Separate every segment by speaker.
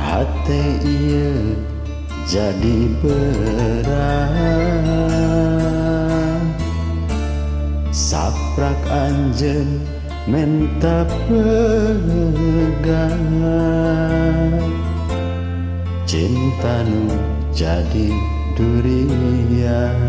Speaker 1: hati ieu jadi berat, saprak anjeun menta pegat, cinta nu jadi durian.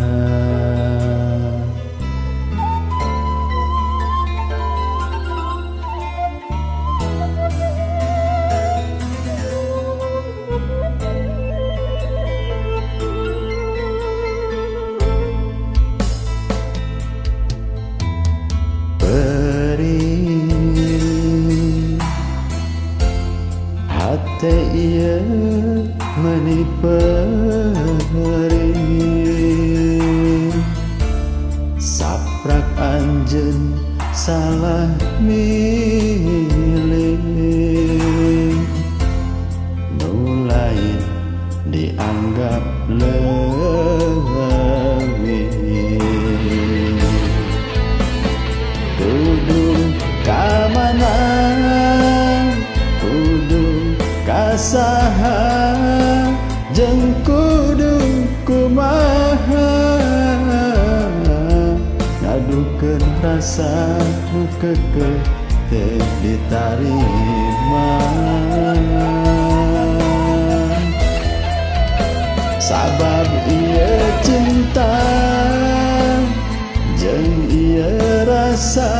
Speaker 1: Hati ieu meuni perih, saprak anjeun salah milih, nu lain dianggap leuwih. Kudu ka mana, kudu kasaha, jeung kudu kumaha, ngadukeun rasa nu keukeuh teu ditarima. Sabab ieu cinta jeung ieu rasa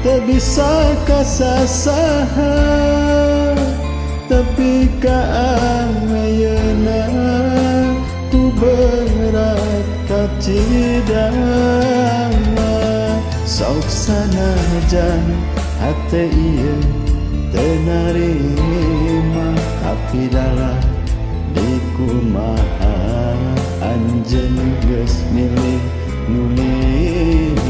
Speaker 1: teu bisa kasasaha, tapi kaayeuna ku berat kacidama. Sok sanajan hate ieu teu narima, tapi dalam di kumaha anjeun geus milih nu liar.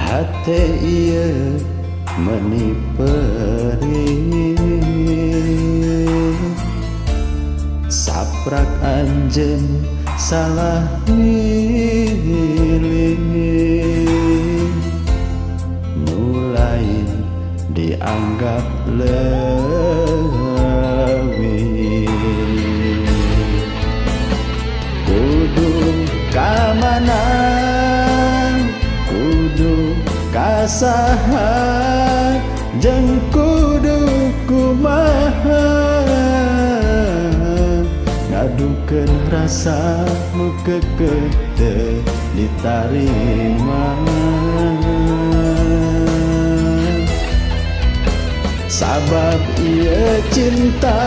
Speaker 1: Hati ieu meuni perih, saprak anjeun salah milih, nu lain dianggap leuwih. Kudu ka mana, kudu kasaha, jeung kudu kumaha, ngadukeun rasa nu keukeuh teu ditarima. Sabab ieu cinta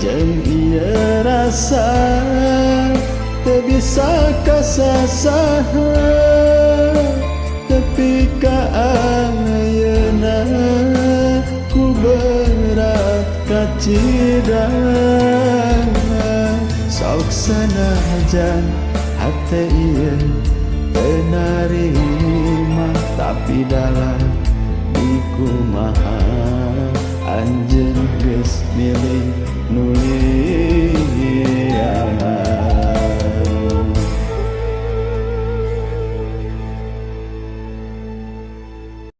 Speaker 1: jeung ieu rasa teu bisa kasasaha, tapi kaayeuna ku berat kacidama. Sok sanajan hate ieu teu narima, tapi dalam di kumaha anjeun geus milih nu